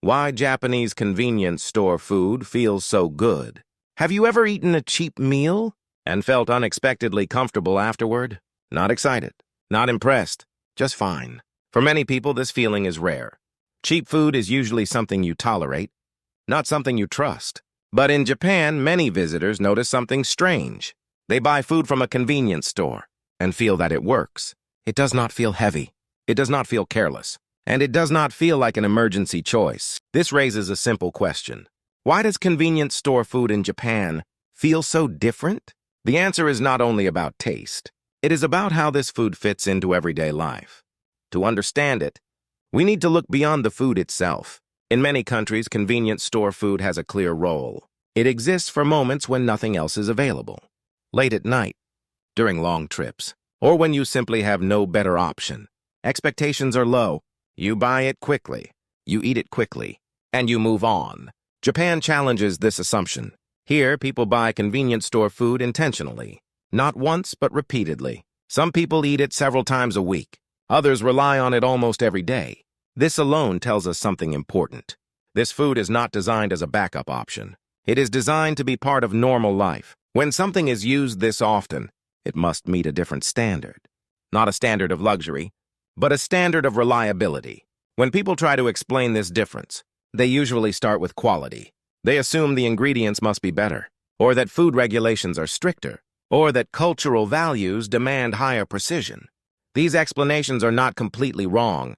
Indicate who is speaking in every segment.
Speaker 1: Why Japanese convenience store food feels so good. Have you ever eaten a cheap meal and felt unexpectedly comfortable afterward? Not excited, not impressed, just fine. For many people, this feeling is rare. Cheap food is usually something you tolerate, not something you trust. But in Japan, many visitors notice something strange. They buy food from a convenience store and feel that it works. It does not feel heavy. It does not feel careless. And it does not feel like an emergency choice. This raises a simple question. Why does convenience store food in Japan feel so different? The answer is not only about taste. It is about how this food fits into everyday life. To understand it, we need to look beyond the food itself. In many countries, convenience store food has a clear role. It exists for moments when nothing else is available. Late at night, during long trips, or when you simply have no better option. Expectations are low. You buy it quickly, you eat it quickly, and you move on. Japan challenges this assumption. Here, people buy convenience store food intentionally. Not once, but repeatedly. Some people eat it several times a week. Others rely on it almost every day. This alone tells us something important. This food is not designed as a backup option. It is designed to be part of normal life. When something is used this often, it must meet a different standard. Not a standard of luxury, but a standard of reliability. When people try to explain this difference, they usually start with quality. They assume the ingredients must be better, or that food regulations are stricter, or that cultural values demand higher precision. These explanations are not completely wrong,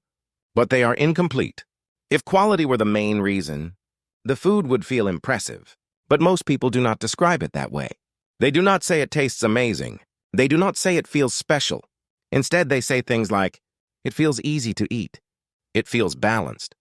Speaker 1: but they are incomplete. If quality were the main reason, the food would feel impressive. But most people do not describe it that way. They do not say it tastes amazing. They do not say it feels special. Instead, they say things like, it feels easy to eat. It feels balanced.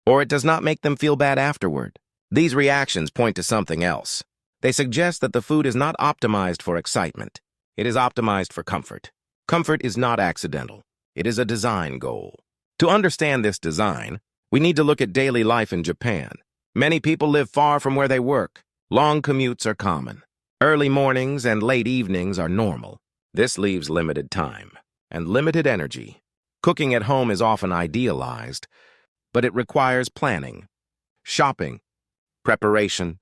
Speaker 1: Or it does not make them feel bad afterward. These reactions point to something else. They suggest that the food is not optimized for excitement. It is optimized for comfort. Comfort is not accidental. It is a design goal. To understand this design, we need to look at daily life in Japan. Many people live far from where they work. Long commutes are common. Early mornings and late evenings are normal. This leaves limited time and limited energy. Cooking at home is often idealized, but it requires planning, shopping, preparation,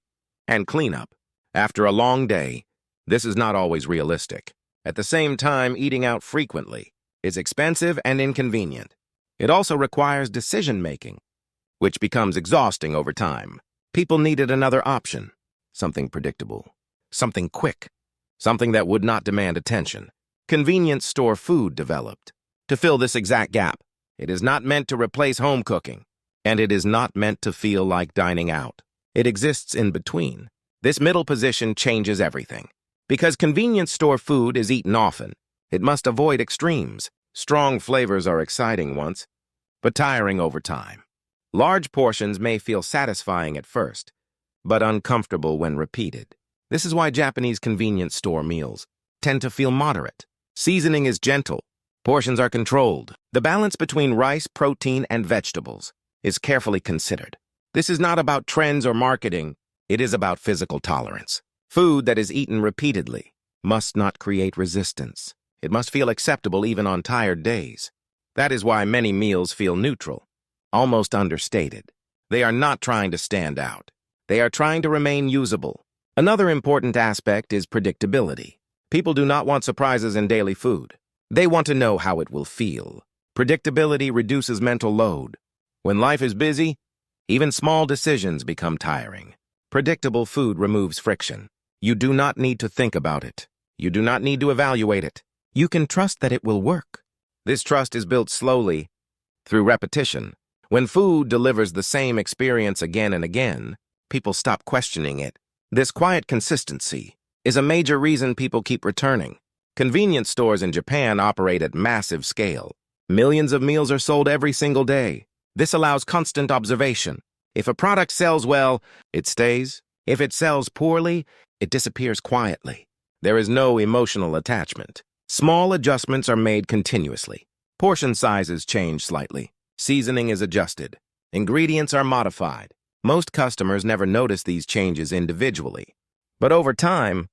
Speaker 1: and cleanup. After a long day, this is not always realistic. At the same time, eating out frequently is expensive and inconvenient. It also requires decision-making, which becomes exhausting over time. People needed another option, something predictable, something quick, something that would not demand attention. Convenience store food developed to fill this exact gap. It is not meant to replace home cooking, and it is not meant to feel like dining out. It exists in between. This middle position changes everything. Because convenience store food is eaten often, it must avoid extremes. Strong flavors are exciting once, but tiring over time. Large portions may feel satisfying at first, but uncomfortable when repeated. This is why Japanese convenience store meals tend to feel moderate. Seasoning is gentle. Portions are controlled. The balance between rice, protein, and vegetables is carefully considered. This is not about trends or marketing. It is about physical tolerance. Food that is eaten repeatedly must not create resistance. It must feel acceptable even on tired days. That is why many meals feel neutral, almost understated. They are not trying to stand out. They are trying to remain usable. Another important aspect is predictability. People do not want surprises in daily food. They want to know how it will feel. Predictability reduces mental load. When life is busy, even small decisions become tiring. Predictable food removes friction. You do not need to think about it. You do not need to evaluate it. You can trust that it will work. This trust is built slowly, through repetition. When food delivers the same experience again and again, people stop questioning it. This quiet consistency is a major reason people keep returning. Convenience stores in Japan operate at massive scale. Millions of meals are sold every single day. This allows constant observation. If a product sells well, it stays. If it sells poorly, it disappears quietly. There is no emotional attachment. Small adjustments are made continuously. Portion sizes change slightly. Seasoning is adjusted. Ingredients are modified. Most customers never notice these changes individually. But over time,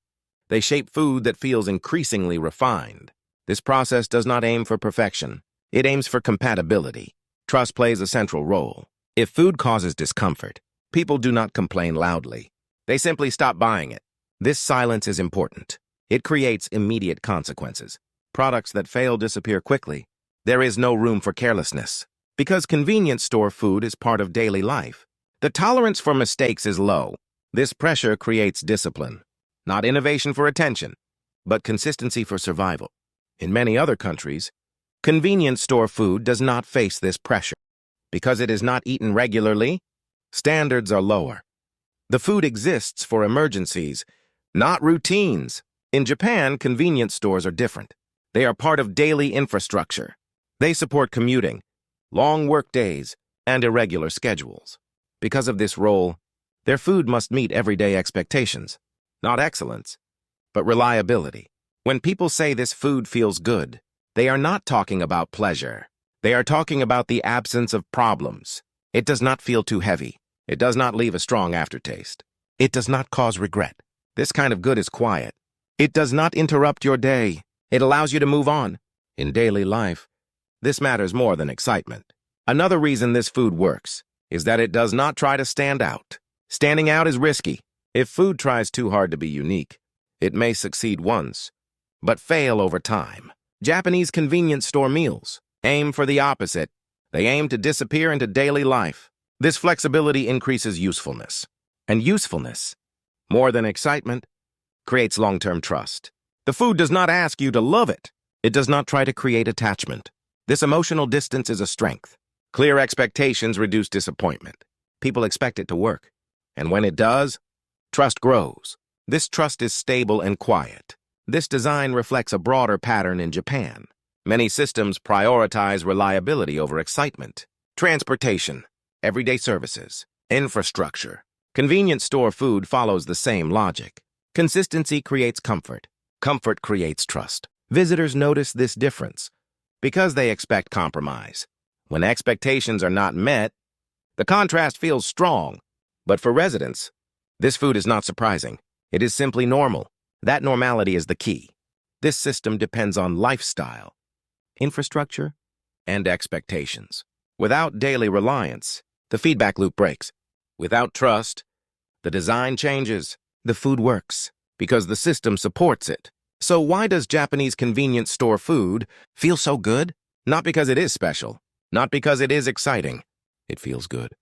Speaker 1: they shape food that feels increasingly refined. This process does not aim for perfection. It aims for compatibility. Trust plays a central role. If food causes discomfort, people do not complain loudly. They simply stop buying it. This silence is important. It creates immediate consequences. Products that fail disappear quickly. There is no room for carelessness. Because convenience store food is part of daily life, the tolerance for mistakes is low. This pressure creates discipline. Not innovation for attention, but consistency for survival. In many other countries, convenience store food does not face this pressure. Because it is not eaten regularly, standards are lower. The food exists for emergencies, not routines. In Japan, convenience stores are different. They are part of daily infrastructure. They support commuting, long work days, and irregular schedules. Because of this role, their food must meet everyday expectations, not excellence, but reliability. When people say this food feels good, they are not talking about pleasure. They are talking about the absence of problems. It does not feel too heavy. It does not leave a strong aftertaste. It does not cause regret. This kind of good is quiet. It does not interrupt your day. It allows you to move on. In daily life, this matters more than excitement. Another reason this food works is that it does not try to stand out. Standing out is risky. If food tries too hard to be unique, it may succeed once, but fail over time. Japanese convenience store meals aim for the opposite. They aim to disappear into daily life. This flexibility increases usefulness. And usefulness, more than excitement, creates long-term trust. The food does not ask you to love it. It does not try to create attachment. This emotional distance is a strength. Clear expectations reduce disappointment. People expect it to work. And when it does, trust grows. This trust is stable and quiet. This design reflects a broader pattern in Japan. Many systems prioritize reliability over excitement. Transportation, everyday services, infrastructure. Convenience store food follows the same logic. Consistency creates comfort. Comfort creates trust. Visitors notice this difference because they expect compromise. When expectations are not met, the contrast feels strong. But for residents, this food is not surprising. It is simply normal. That normality is the key. This system depends on lifestyle, infrastructure, and expectations. Without daily reliance, the feedback loop breaks. Without trust, the design changes. The food works because the system supports it. So why does Japanese convenience store food feel so good? Not because it is special, not because it is exciting. It feels good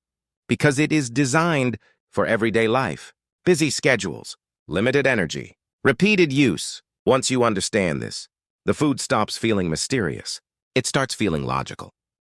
Speaker 1: because it is designed for everyday life. Busy schedules, limited energy, repeated use. Once you understand this, the food stops feeling mysterious. It starts feeling logical.